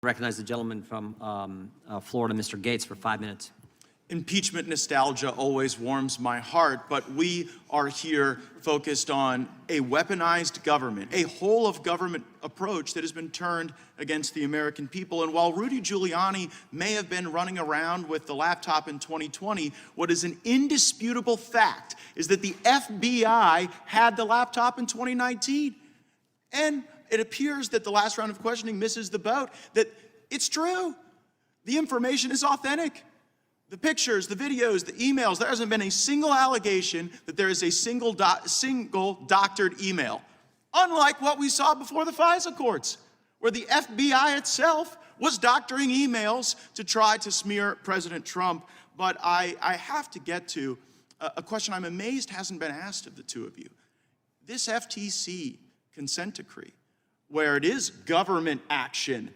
Recognize the gentleman from Florida, Mr. Gates, for 5 minutes. Impeachment nostalgia always warms my heart, but we are here focused on a weaponized government, a whole-of-government approach that has been turned against the American people. And while Rudy Giuliani may have been running around with the laptop in 2020, what is an indisputable fact is that the FBI had the laptop in 2019. And it appears that the last round of questioning misses the boat, that it's true. The information is authentic. The pictures, the videos, the emails, there hasn't been a single allegation that there is a single doctored email. Unlike what we saw before the FISA courts, where the FBI itself was doctoring emails to try to smear President Trump. But I have to get to a question I'm amazed hasn't been asked of the two of you. This FTC consent decree, where it is government action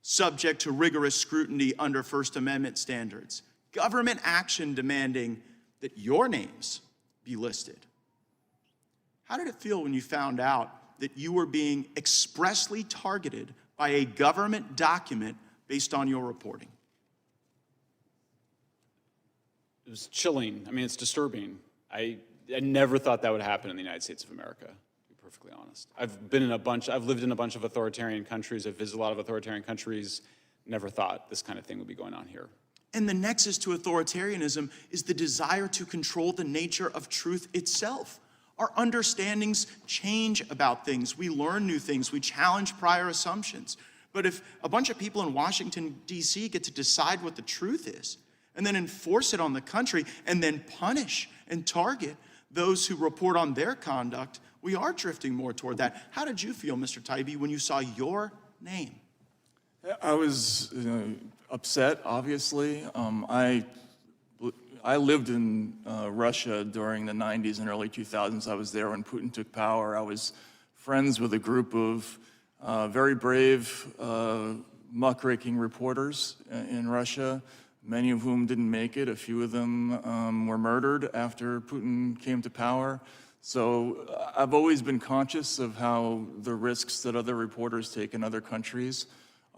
subject to rigorous scrutiny under First Amendment standards, government action demanding that your names be listed. How did it feel when you found out that you were being expressly targeted by a government document based on your reporting? It was chilling. I mean, it's disturbing. I never thought that would happen in the United States of America, to be perfectly honest. I've lived in a bunch of authoritarian countries. I've visited a lot of authoritarian countries. Never thought this kind of thing would be going on here. And the nexus to authoritarianism is the desire to control the nature of truth itself. Our understandings change about things. We learn new things. We challenge prior assumptions. But if a bunch of people in Washington, D.C. get to decide what the truth is, and then enforce it on the country, and then punish and target those who report on their conduct, we are drifting more toward that. How did you feel, Mr. Taibbi, when you saw your name? I was upset, obviously. I lived in Russia during the 90s and early 2000s. I was there when Putin took power. I was friends with a group of very brave, muckraking reporters in Russia, many of whom didn't make it. A few of them were murdered after Putin came to power. So I've always been conscious of how the risks that other reporters take in other countries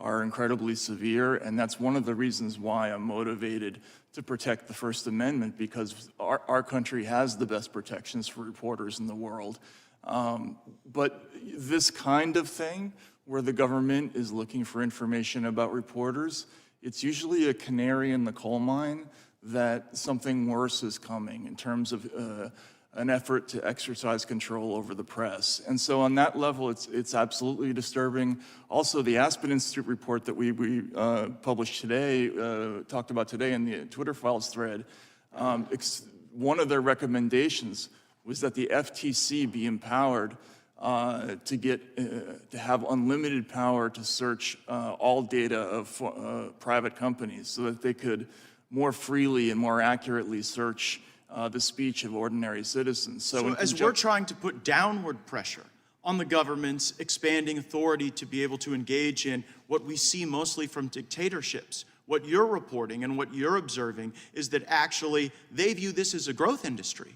are incredibly severe, and that's one of the reasons why I'm motivated to protect the First Amendment, because our country has the best protections for reporters in the world. But this kind of thing, where the government is looking for information about reporters, it's usually a canary in the coal mine that something worse is coming in terms of an effort to exercise control over the press. And so on that level, it's absolutely disturbing. Also, the Aspen Institute report that we published today, talked about today in the Twitter Files thread, one of their recommendations was that the FTC be empowered to have unlimited power to search all data of private companies so that they could more freely and more accurately search the speech of ordinary citizens. So as we're trying to put downward pressure on the government's expanding authority to be able to engage in what we see mostly from dictatorships, what you're reporting and what you're observing is that actually they view this as a growth industry,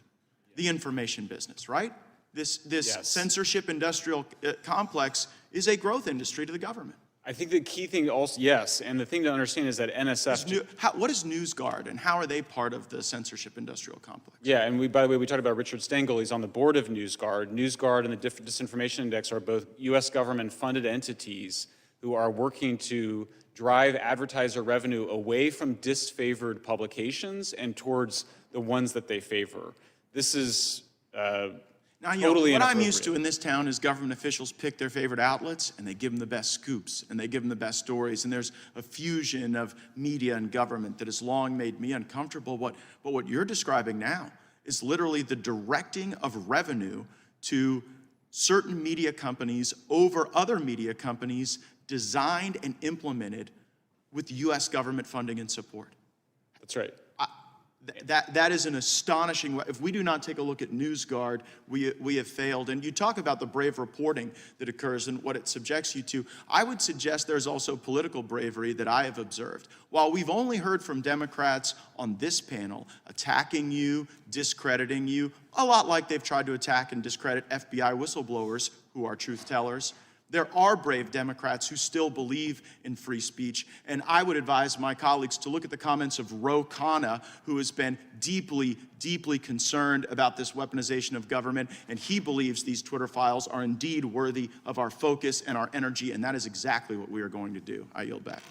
the information business, right? This yes. Censorship industrial complex is a growth industry to the government. I think the key thing also, yes, and the thing to understand is that NSF... What is NewsGuard, and how are they part of the censorship industrial complex? Yeah, and by the way, we talked about Richard Stengel. He's on the board of NewsGuard. NewsGuard and the Disinformation Index are both U.S. government-funded entities who are working to drive advertiser revenue away from disfavored publications and towards the ones that they favor. This is... Now, you know, what I'm used to in this town is government officials pick their favorite outlets and they give them the best scoops and they give them the best stories. And there's a fusion of media and government that has long made me uncomfortable. But what you're describing now is literally the directing of revenue to certain media companies over other media companies designed and implemented with U.S. government funding and support. That's right. That is an astonishing way. If we do not take a look at NewsGuard, we have failed. And you talk about the brave reporting that occurs and what it subjects you to. I would suggest there's also political bravery that I have observed. While we've only heard from Democrats on this panel attacking you, discrediting you, a lot like they've tried to attack and discredit FBI whistleblowers who are truth tellers, There are brave Democrats who still believe in free speech, and I would advise my colleagues to look at the comments of Ro Khanna, who has been deeply, deeply concerned about this weaponization of government, and he believes these Twitter files are indeed worthy of our focus and our energy, and that is exactly what we are going to do. I yield back.